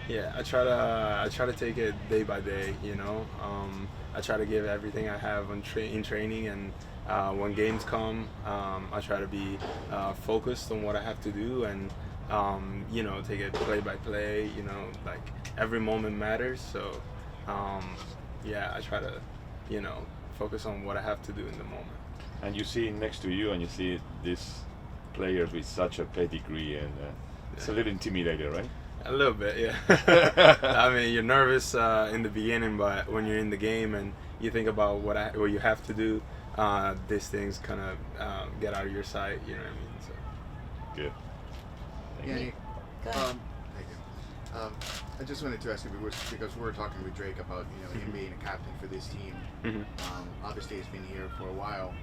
Yeah, I try to take it day by day. I try to give everything I have in training, and when games come, I try to be focused on what I have to do, and take it play by play. Like every moment matters. So yeah, I try to you know focus on what I have to do in the moment. And you see next to you, and you see these players with such a pedigree, and it's a little intimidating, right? A little bit, yeah. I mean, you're nervous in the beginning, but when you're in the game and you think about what you have to do, these things kind of get out of your sight. You know what I mean? So. Good. Thank Yannick, you. Go ahead. thank you. I just wanted to ask you because we were talking with Drake about him being a captain for this team. Mhm. Obviously, he's been here for a while.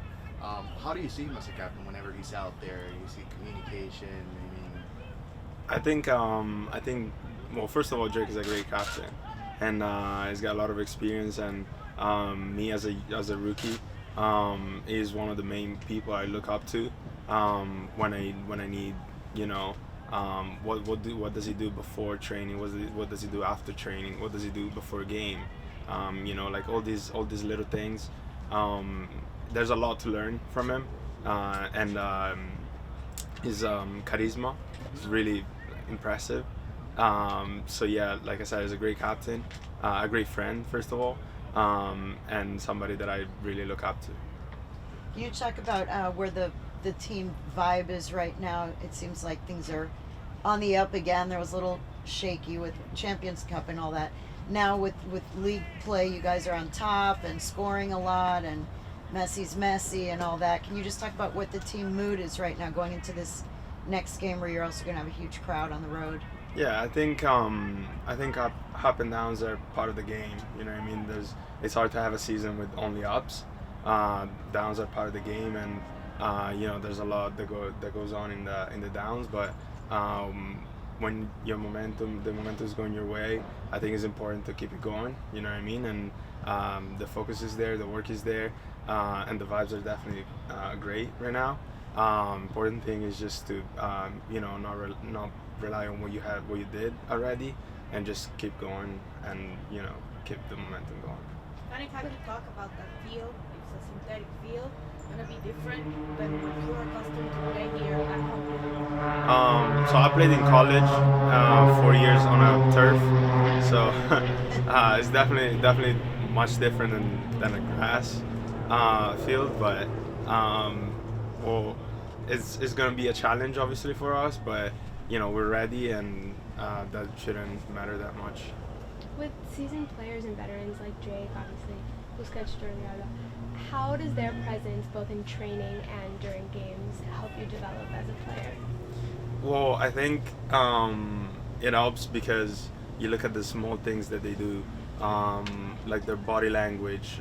How do you see him as a captain whenever he's out there? You see communication. I mean, I think. Well, first of all, Drake is a great captain, and he's got a lot of experience. And me as a rookie, is one of the main people I look up to when I need what does he do before training? What does he do after training? What does he do before a game? Like all these little things. There's a lot to learn from him, and his charisma is really impressive. So yeah, like I said, he's a great captain, a great friend first of all, and somebody that I really look up to. Can you talk about where the team vibe is right now? It seems like things are on the up again. There was a little shaky with Champions Cup and all that. Now with league play, you guys are on top and scoring a lot, and Messi's Messi and all that. Can you just talk about what the team mood is right now going into this next game where you're also going to have a huge crowd on the road? Yeah, I think up and downs are part of the game. You know what I mean? It's hard to have a season with only ups. Downs are part of the game, and there's a lot that goes on in the downs. But when the momentum is going your way, I think it's important to keep it going. You know what I mean? And the focus is there, the work is there, and the vibes are definitely great right now. Important thing is just to not rely on what you did already, and just keep going and keep the momentum going. Yannick, how do you talk about that field? It's a synthetic field, gonna be different than what you're accustomed to play here at home. So I played in college 4 years on a turf, so it's definitely much different than a grass field, but well, it's gonna be a challenge obviously for us, but we're ready, and that shouldn't matter that much. With seasoned players and veterans like Drake, obviously, Busquets, Jordan, how does their presence both in training and during games help you develop as a player? Well, I think it helps because you look at the small things that they do, like their body language,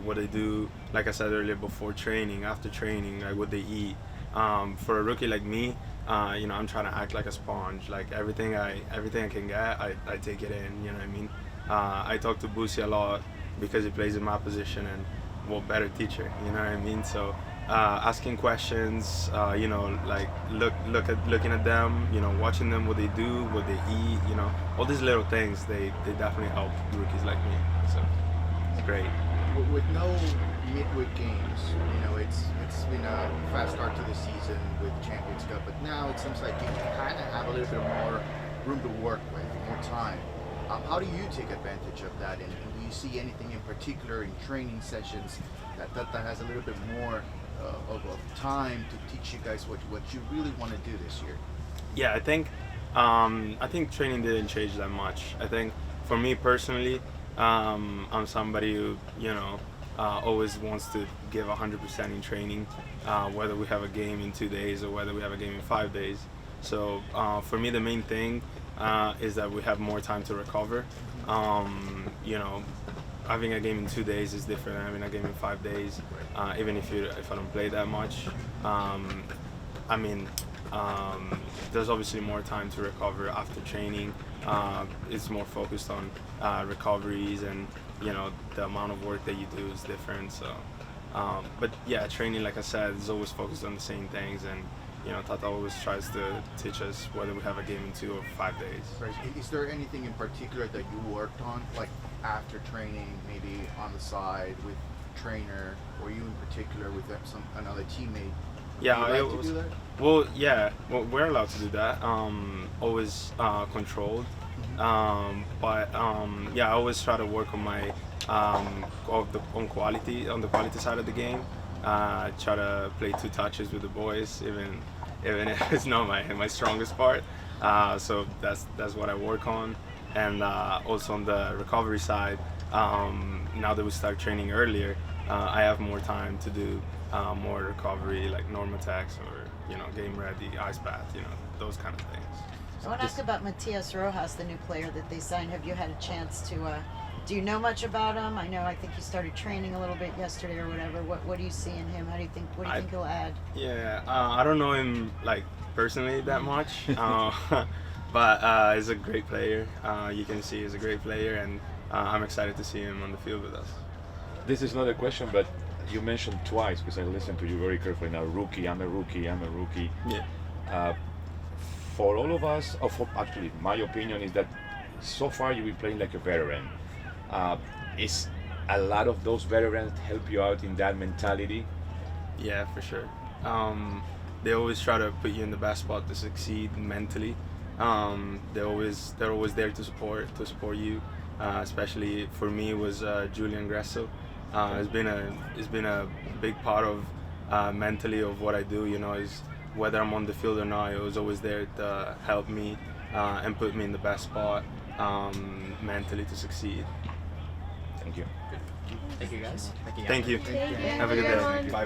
what they do, like I said earlier, before training, after training, like what they eat. For a rookie like me, I'm trying to act like a sponge. Like everything I can get, I take it in. You know what I mean? I talk to Busi a lot because he plays in my position, and what better teacher? You know what I mean? So asking questions, like looking at them, watching them, what they do, what they eat, all these little things, they definitely help rookies like me. So it's great. with no midweek games, it's been a fast start to the season with Champions Cup, but now it seems like you kind of have a little bit more room to work with, more time. How do you take advantage of that, and do you see anything in particular in training sessions that has a little bit more of time to teach you guys what you really want to do this year? Yeah, I think training didn't change that much. I think for me personally, I'm somebody who always wants to give 100% in training, whether we have a game in 2 days or whether we have a game in 5 days. So for me, the main thing is that we have more time to recover. Having a game in 2 days is different than having a game in 5 days. Even if I don't play that much, there's obviously more time to recover after training. It's more focused on recoveries, and the amount of work that you do is different. So, but yeah, training, like I said, is always focused on the same things, and Tata always tries to teach us whether we have a game in 2 or 5 days. Right. Is there anything in particular that you worked on, like after training, maybe on the side with trainer, or you in particular with another teammate? Yeah, Do you it like to was, do that? well, yeah, well, we're allowed to do that. Always controlled, but yeah, I always try to work on my on the quality side of the game. Try to play 2 touches with the boys, even if it's not my strongest part. So that's what I work on, and also on the recovery side. Now that we start training earlier, I have more time to do more recovery, like norm attacks or game ready, ice bath, those kind of things. I want to ask about Matias Rozas, the new player that they signed. Have you had a chance to? Do you know much about him? I think he started training a little bit yesterday or whatever. What do you see in him? How do you think? What do you think he'll add? Yeah, I don't know him like personally that much, but he's a great player. You can see he's a great player, and I'm excited to see him on the field with us. This is not a question, but you mentioned twice, because I listened to you very carefully now, rookie, I'm a rookie. Yeah. For all of us, actually, my opinion is that so far you've been playing like a veteran. Is a lot of those veterans help you out in that mentality? Yeah, for sure. They always try to put you in the best spot to succeed mentally. They're always there to support you. Especially for me, it was Julian Gresso. It's been a big part of mentally of what I do. Is whether I'm on the field or not, he was always there to help me and put me in the best spot mentally to succeed. Thank you. Thank you, guys. Thank you. Thank you. Have a good day. Everyone. Bye.